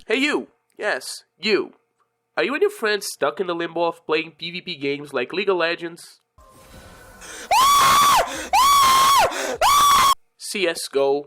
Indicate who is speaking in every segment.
Speaker 1: Hey you! Yes, you. Are you and your friends stuck in the limbo of playing PvP games like League of Legends, CSGO,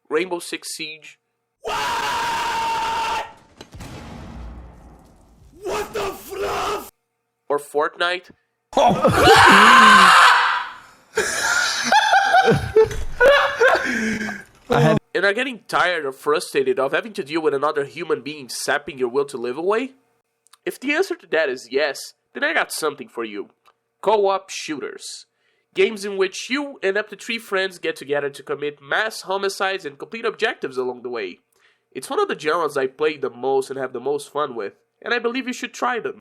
Speaker 1: Rainbow Six Siege,
Speaker 2: What? What the fluff?
Speaker 1: or Fortnite? And are getting tired or frustrated of having to deal with another human being sapping your will to live away? If the answer to that is yes, then I got something for you. Co-op shooters. Games in which you and up to 3 friends get together to commit mass homicides and complete objectives along the way. It's one of the genres I play the most and have the most fun with, and I believe you should try them.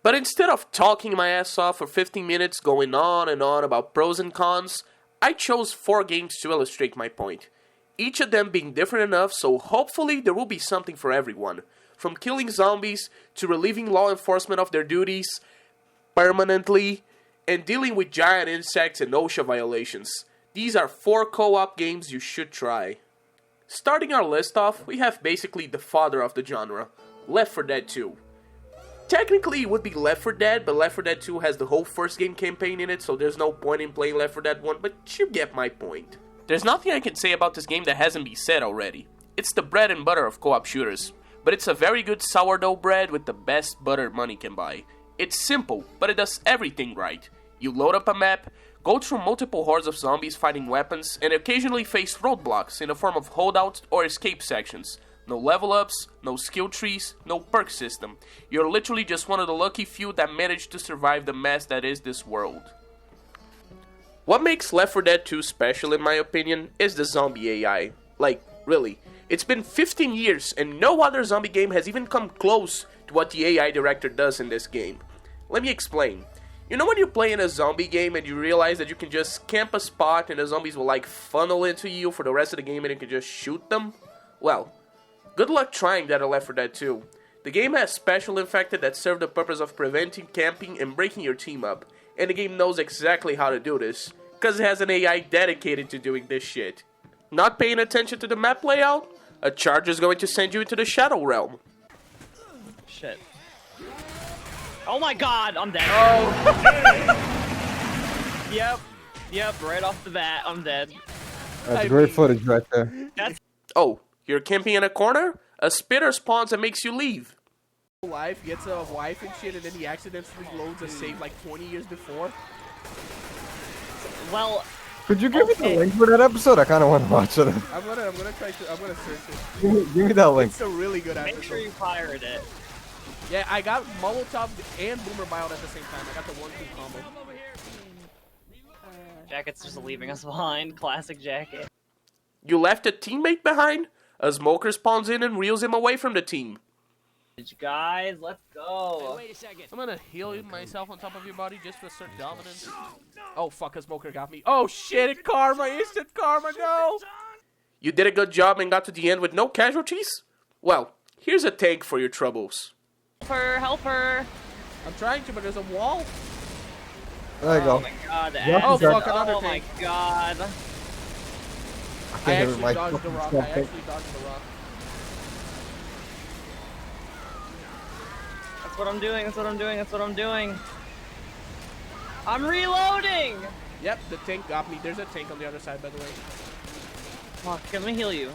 Speaker 1: But instead of talking my ass off for 15 minutes going on and on about pros and cons, I chose 4 games to illustrate my point. Each of them being different enough so hopefully there will be something for everyone. From killing zombies to relieving law enforcement of their duties permanently and dealing with giant insects and OSHA violations. These are 4 co-op games you should try. Starting our list off, we have basically the father of the genre, Left 4 Dead 2. Technically it would be Left 4 Dead, but Left 4 Dead 2 has the whole first game campaign in it, so there's no point in playing Left 4 Dead 1, but you get my point. There's nothing I can say about this game that hasn't been said already. It's the bread and butter of co-op shooters, but it's a very good sourdough bread with the best butter money can buy. It's simple, but it does everything right. You load up a map, go through multiple hordes of zombies fighting weapons, and occasionally face roadblocks in the form of holdouts or escape sections. No level ups, no skill trees, no perk system. You're literally just one of the lucky few that managed to survive the mess that is this world. What makes Left 4 Dead 2 special in my opinion is the zombie AI. Like, really. It's been 15 years and no other zombie game has even come close to what the AI director does in this game. Let me explain. You know when you play in a zombie game and you realize that you can just camp a spot and the zombies will like funnel into you for the rest of the game and you can just shoot them? Well, good luck trying that in Left 4 Dead 2. The game has special infected that serve the purpose of preventing camping and breaking your team up. And the game knows exactly how to do this, because it has an AI dedicated to doing this shit. Not paying attention to the map layout? A charge is going to send you into the Shadow Realm.
Speaker 3: Shit. Oh my god, I'm dead.
Speaker 1: Oh.
Speaker 3: Yep, right off the bat, I'm dead.
Speaker 4: That's great footage right there.
Speaker 1: Oh, you're camping in a corner? A spitter spawns and makes you leave.
Speaker 5: Life gets a wife and shit, and then he accidentally loads a save like 20 years before.
Speaker 3: Well,
Speaker 4: Could you give me the link for that episode? I kind of want to watch it.
Speaker 5: I'm gonna search it.
Speaker 4: Give me that link.
Speaker 5: It's a really good episode.
Speaker 3: make sure you pirate it.
Speaker 5: Yeah, I got Molotov and Boomer Bild at the same time. I got the 1-2 combo.
Speaker 3: Jacket's just leaving us behind. Classic Jacket.
Speaker 1: You left a teammate behind? A smoker spawns in and reels him away from the team.
Speaker 3: Guys, let's go.
Speaker 5: Hey, wait a second. I'm gonna heal myself on top of your body just to assert dominance. Oh fuck, a smoker got me. Oh shit, karma, instant karma, no!
Speaker 1: You did a good job and got to the end with no casualties? Well, here's a tank for your troubles.
Speaker 3: Help her.
Speaker 5: I'm trying to, but there's a wall.
Speaker 4: There you
Speaker 3: Oh
Speaker 4: go.
Speaker 3: my god.
Speaker 4: Yeah,
Speaker 5: Oh
Speaker 4: he's got-
Speaker 5: fuck, another
Speaker 3: Oh my
Speaker 5: tank.
Speaker 3: god.
Speaker 5: I
Speaker 4: can't
Speaker 5: actually dodged the rock. I actually dodged the rock.
Speaker 3: That's what I'm doing. That's what I'm doing. I'm reloading!
Speaker 5: Yep, the tank got me. There's a tank on the other side, by the way.
Speaker 3: Fuck, let me heal you.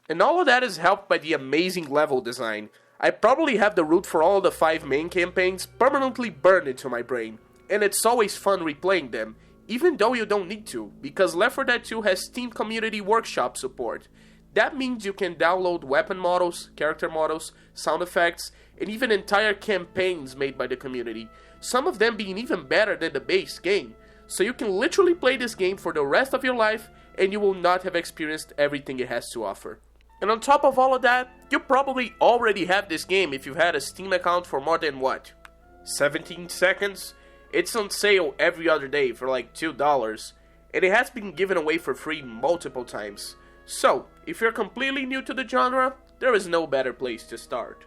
Speaker 1: And all of that is helped by the amazing level design. I probably have the route for all of the 5 main campaigns permanently burned into my brain. And it's always fun replaying them, even though you don't need to, because Left 4 Dead 2 has Steam Community Workshop support. That means you can download weapon models, character models, sound effects, and even entire campaigns made by the community, some of them being even better than the base game. So you can literally play this game for the rest of your life and you will not have experienced everything it has to offer. And on top of all of that, you probably already have this game if you've had a Steam account for more than what? 17 seconds? It's on sale every other day for like $2, and it has been given away for free multiple times. So, if you're completely new to the genre, there is no better place to start.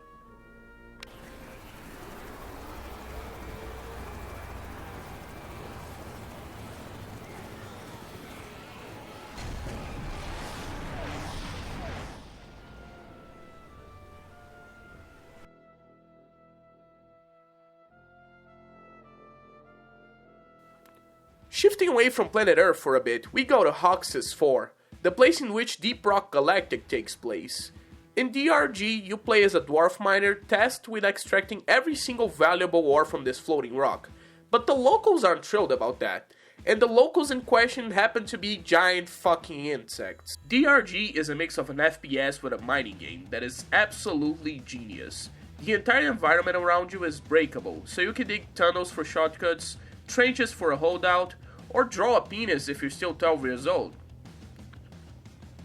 Speaker 1: Shifting away from planet Earth for a bit, we go to Hoxus 4, the place in which Deep Rock Galactic takes place. In DRG, you play as a dwarf miner tasked with extracting every single valuable ore from this floating rock. But the locals aren't thrilled about that, and the locals in question happen to be giant fucking insects. DRG is a mix of an FPS with a mining game that is absolutely genius. The entire environment around you is breakable, so you can dig tunnels for shortcuts, trenches for a holdout, or draw a penis if you're still 12 years old.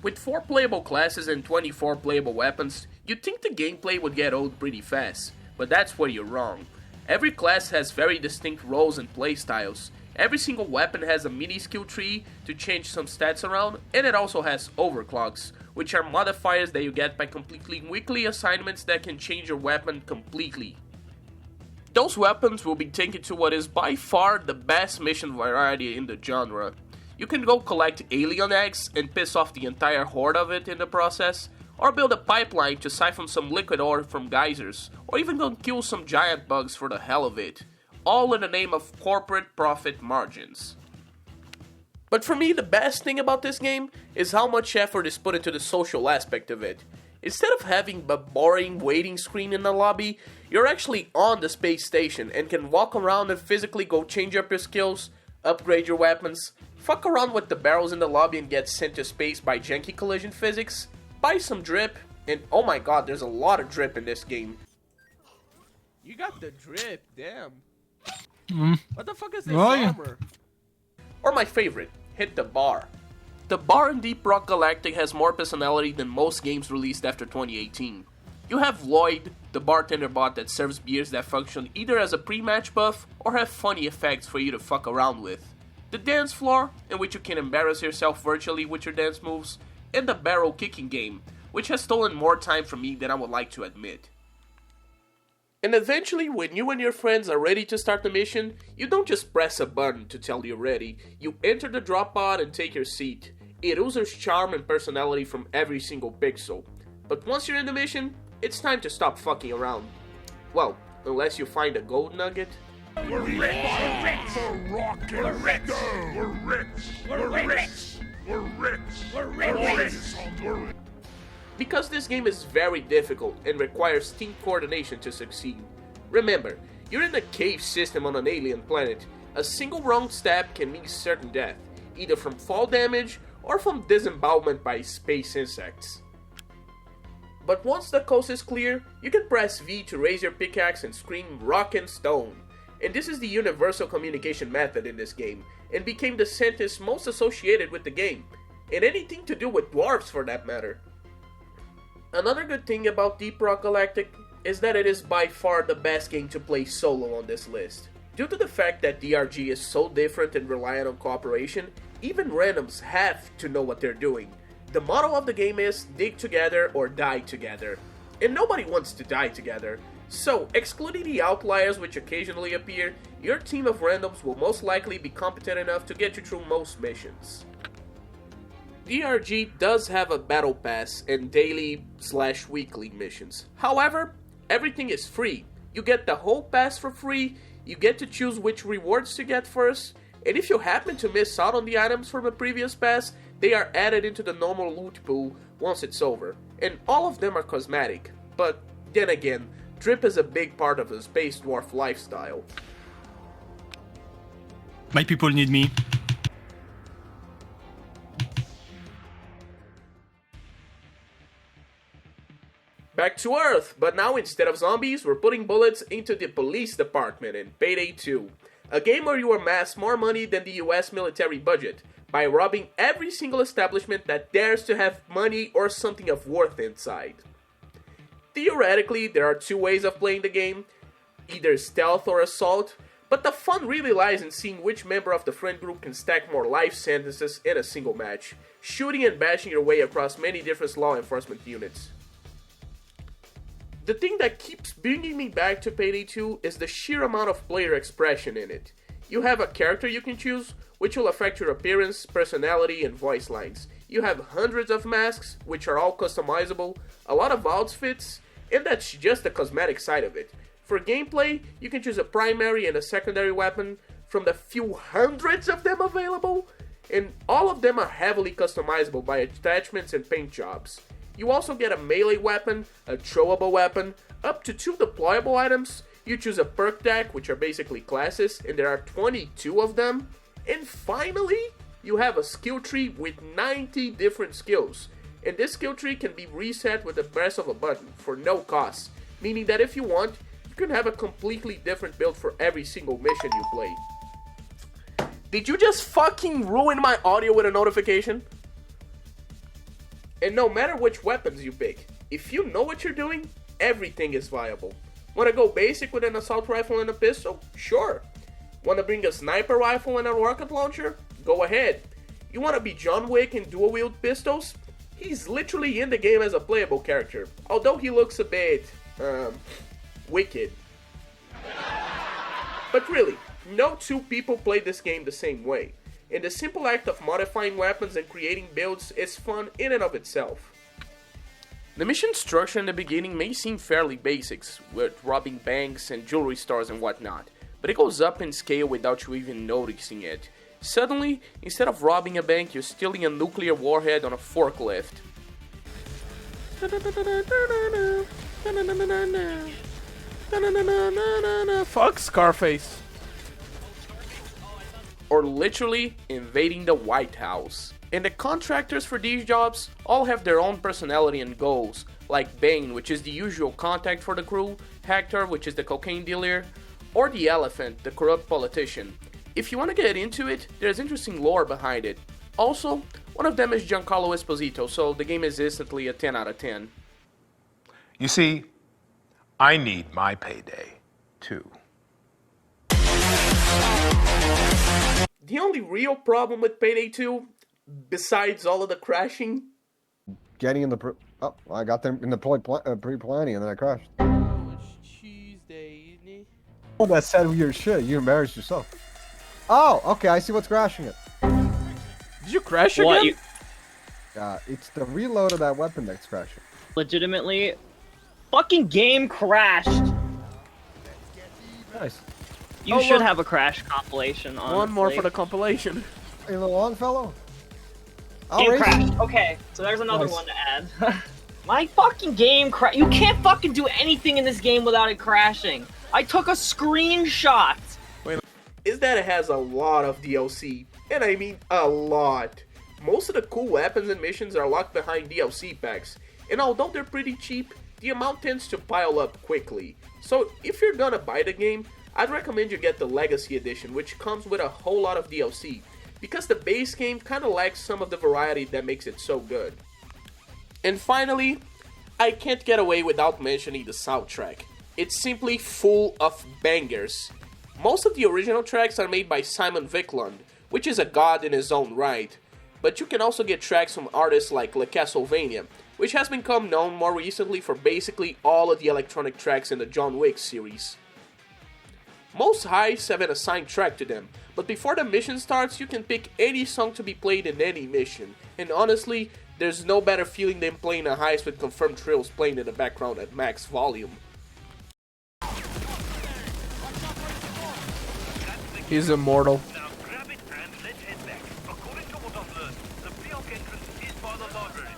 Speaker 1: With 4 playable classes and 24 playable weapons, you'd think the gameplay would get old pretty fast, but that's where you're wrong. Every class has very distinct roles and playstyles. Every single weapon has a mini skill tree to change some stats around, and it also has overclocks, which are modifiers that you get by completing weekly assignments that can change your weapon completely. Those weapons will be taken to what is by far the best mission variety in the genre. You can go collect alien eggs and piss off the entire horde of it in the process, or build a pipeline to siphon some liquid ore from geysers, or even go kill some giant bugs for the hell of it, all in the name of corporate profit margins. But for me, the best thing about this game is how much effort is put into the social aspect of it. Instead of having a boring waiting screen in the lobby, you're actually on the space station and can walk around and physically go change up your skills, upgrade your weapons, fuck around with the barrels in the lobby and get sent to space by janky collision physics, buy some drip, and oh my god, there's a lot of drip in this game.
Speaker 5: You got the drip, damn.
Speaker 6: Mm.
Speaker 5: What the fuck is this
Speaker 6: Oh, yeah.
Speaker 5: armor?
Speaker 1: Or my favorite, hit the bar. The bar in Deep Rock Galactic has more personality than most games released after 2018. You have Lloyd, the bartender bot that serves beers that function either as a pre-match buff or have funny effects for you to fuck around with. The dance floor, in which you can embarrass yourself virtually with your dance moves, and the barrel kicking game, which has stolen more time from me than I would like to admit. And eventually, when you and your friends are ready to start the mission, you don't just press a button to tell you're ready, you enter the drop pod and take your seat. It oozes charm and personality from every single pixel. But once you're in the mission, it's time to stop fucking around. Well, unless you find a gold nugget.
Speaker 2: We're rich! We're rich! We're rockin'! We're rich! We're rich! We're rich! We're rich! We're rich! We're rich!
Speaker 1: Because this game is very difficult and requires team coordination to succeed. Remember, you're in a cave system on an alien planet. A single wrong step can mean certain death, either from fall damage or from disembowelment by space insects. But once the coast is clear, you can press V to raise your pickaxe and scream rock and stone. And this is the universal communication method in this game, and became the sentence most associated with the game, and anything to do with dwarves for that matter. Another good thing about Deep Rock Galactic is that it is by far the best game to play solo on this list. Due to the fact that DRG is so different and reliant on cooperation, even randoms have to know what they're doing. The motto of the game is dig together or die together, and nobody wants to die together. So, excluding the outliers which occasionally appear, your team of randoms will most likely be competent enough to get you through most missions. DRG does have a battle pass and daily/weekly missions. However, everything is free. You get the whole pass for free, you get to choose which rewards to get first, and if you happen to miss out on the items from a previous pass, they are added into the normal loot pool once it's over. And all of them are cosmetic, but then again, drip is a big part of the space dwarf lifestyle.
Speaker 6: My people need me.
Speaker 1: Back to Earth, but now instead of zombies, we're putting bullets into the police department in Payday II. A game where you amass more money than the US military budget by robbing every single establishment that dares to have money or something of worth inside. Theoretically, there are two ways of playing the game, either stealth or assault, but the fun really lies in seeing which member of the friend group can stack more life sentences in a single match, shooting and bashing your way across many different law enforcement units. The thing that keeps bringing me back to Payday 2 is the sheer amount of player expression in it. You have a character you can choose, which will affect your appearance, personality, and voice lines. You have hundreds of masks, which are all customizable, a lot of outfits, and that's just the cosmetic side of it. For gameplay, you can choose a primary and a secondary weapon. from the few hundreds of them available, and all of them are heavily customizable by attachments and paint jobs. You also get a melee weapon, a throwable weapon, up to 2 deployable items. You choose a perk deck, which are basically classes, and there are 22 of them. And finally, you have a skill tree with 90 different skills. And this skill tree can be reset with the press of a button for no cost, meaning that if you want, you can have a completely different build for every single mission you play. Did you just fucking ruin my audio with a notification? And no matter which weapons you pick, if you know what you're doing, everything is viable. Wanna go basic with an assault rifle and a pistol? Sure. Wanna bring a sniper rifle and a rocket launcher? Go ahead. You wanna be John Wick and dual wield pistols? He's literally in the game as a playable character, although he looks a bit, wicked. But really, no two people play this game the same way, and the simple act of modifying weapons and creating builds is fun in and of itself. The mission structure in the beginning may seem fairly basic, with robbing banks and jewelry stores and whatnot, but it goes up in scale without you even noticing it. Suddenly, instead of robbing a bank, you're stealing a nuclear warhead on a forklift.
Speaker 5: Fuck Scarface.
Speaker 1: Or literally invading the White House. And the contractors for these jobs all have their own personality and goals, like Bane, which is the usual contact for the crew, Hector, which is the cocaine dealer, or the Elephant, the corrupt politician. If you want to get into it, there's interesting lore behind it. Also, one of them is Giancarlo Esposito, so the game is instantly a 10 out of 10.
Speaker 2: You see, I need my payday, too.
Speaker 1: The only real problem with Payday 2, besides all of the crashing...
Speaker 4: Getting in the... Oh, I got them in the pre-planning and then I crashed.
Speaker 5: Oh, it's Tuesday, isn't it?
Speaker 4: Oh, that said weird shit. You embarrassed yourself. Oh, okay, I see what's crashing it.
Speaker 5: Did you crash
Speaker 3: What,
Speaker 5: again?
Speaker 4: It's the reload of that weapon that's crashing.
Speaker 3: Legitimately, fucking game crashed.
Speaker 4: Nice.
Speaker 3: You
Speaker 5: Oh,
Speaker 3: should
Speaker 5: look.
Speaker 3: have a crash compilation, honestly.
Speaker 5: One more for the compilation.
Speaker 4: Hey, little long fellow. I'll
Speaker 3: Game
Speaker 4: race
Speaker 3: crashed.
Speaker 4: you.
Speaker 3: Okay, so there's another
Speaker 4: Nice.
Speaker 3: one to add. My fucking game crashed. You can't fucking do anything in this game without it crashing. I took a screenshot.
Speaker 1: is that it has a lot of DLC, and I mean a lot. Most of the cool weapons and missions are locked behind DLC packs, and although they're pretty cheap, the amount tends to pile up quickly. So if you're gonna buy the game, I'd recommend you get the Legacy Edition, which comes with a whole lot of DLC, because the base game kinda lacks some of the variety that makes it so good. And finally, I can't get away without mentioning the soundtrack. It's simply full of bangers. Most of the original tracks are made by Simon Viklund, which is a god in his own right, but you can also get tracks from artists like Le Castlevania, which has become known more recently for basically all of the electronic tracks in the John Wick series. Most heists have an assigned track to them, but before the mission starts you can pick any song to be played in any mission, and honestly, there's no better feeling than playing a heist with confirmed trills playing in the background at max volume.
Speaker 5: He's immortal.
Speaker 7: Now grab it and let's head back. According to what I've learned, the Beyond entrance is by the library.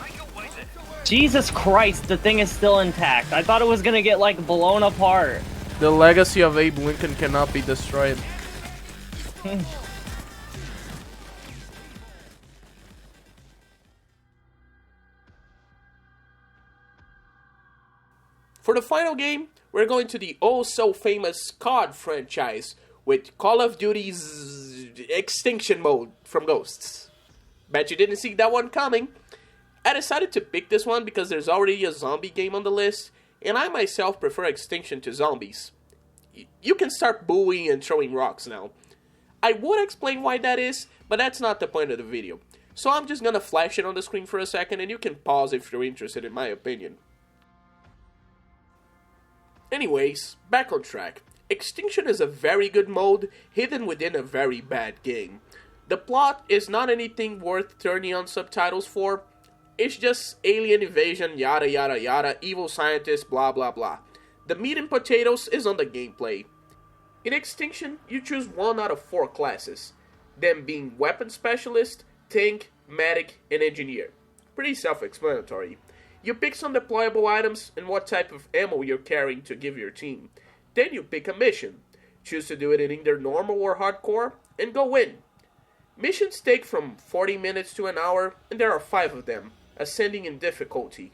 Speaker 7: Make your way there.
Speaker 3: Jesus Christ, the thing is still intact. I thought it was gonna get, like, blown apart.
Speaker 5: The legacy of Abe Lincoln cannot be destroyed.
Speaker 1: For the final game, we're going to the oh-so-famous COD franchise with Call of Duty's Extinction mode from Ghosts. Bet you didn't see that one coming. I decided to pick this one because there's already a zombie game on the list, and I myself prefer Extinction to zombies. You can start booing and throwing rocks now. I would explain why that is, but that's not the point of the video. So I'm just gonna flash it on the screen for a second and you can pause if you're interested in my opinion. Anyways, back on track. Extinction is a very good mode, hidden within a very bad game. The plot is not anything worth turning on subtitles for. It's just alien invasion, yada yada yada, evil scientists, blah blah blah. The meat and potatoes is on the gameplay. In Extinction, you choose 1 out of 4 classes, them being Weapon Specialist, Tank, Medic, and Engineer. Pretty self-explanatory. You pick some deployable items and what type of ammo you're carrying to give your team. Then you pick a mission. Choose to do it in either normal or hardcore, and go in. Missions take from 40 minutes to an hour, and there are 5 of them, ascending in difficulty.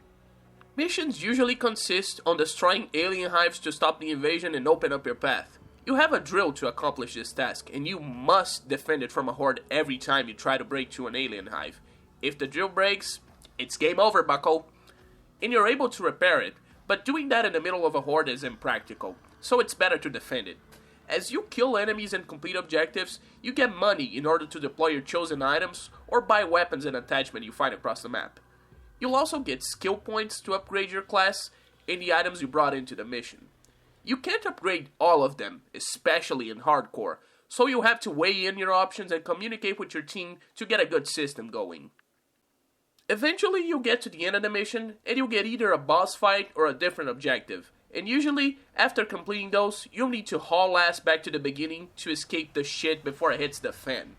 Speaker 1: Missions usually consist on destroying alien hives to stop the invasion and open up your path. You have a drill to accomplish this task, and you must defend it from a horde every time you try to break to an alien hive. If the drill breaks, it's game over, bucko. And you're able to repair it, but doing that in the middle of a horde is impractical, so it's better to defend it. As you kill enemies and complete objectives, you get money in order to deploy your chosen items or buy weapons and attachments you find across the map. You'll also get skill points to upgrade your class and the items you brought into the mission. You can't upgrade all of them, especially in hardcore, so you'll have to weigh in your options and communicate with your team to get a good system going. Eventually you'll get to the end of the mission and you'll get either a boss fight or a different objective. And usually, after completing those, you'll need to haul ass back to the beginning to escape the shit before it hits the fan.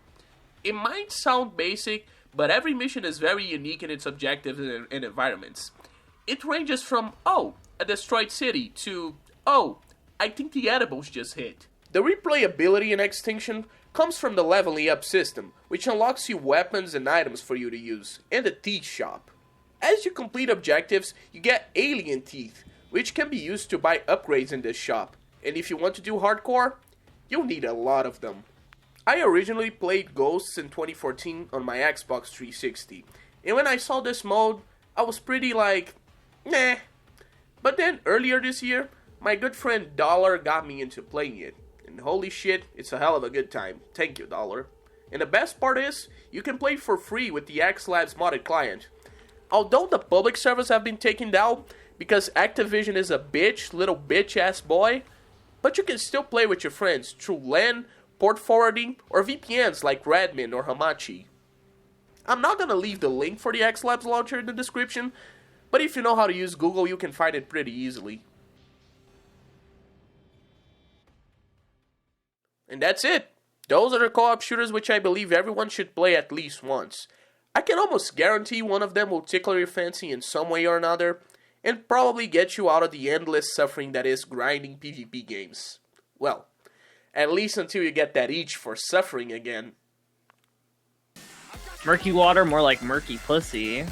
Speaker 1: It might sound basic, but every mission is very unique in its objectives and environments. It ranges from, oh, a destroyed city, to, oh, I think the edibles just hit. The replayability in Extinction comes from the leveling up system, which unlocks you weapons and items for you to use, and the teeth shop. As you complete objectives, you get alien teeth, which can be used to buy upgrades in this shop, and if you want to do hardcore, you'll need a lot of them. I originally played Ghosts in 2014 on my Xbox 360, and when I saw this mode, I was pretty like, nah. But then earlier this year, my good friend Dollar got me into playing it, and holy shit, it's a hell of a good time. Thank you, Dollar. And the best part is, you can play for free with the XLabs modded client. Although the public servers have been taken down, because Activision is a little bitch ass boy, but you can still play with your friends through LAN, port forwarding, or VPNs like Redmine or Hamachi. I'm not gonna leave the link for the XLabs launcher in the description, but if you know how to use Google, you can find it pretty easily. And that's it. Those are the co-op shooters which I believe everyone should play at least once. I can almost guarantee one of them will tickle your fancy in some way or another, and probably get you out of the endless suffering that is grinding PvP games. Well, at least until you get that itch for suffering again.
Speaker 3: Murky water, more like murky pussy.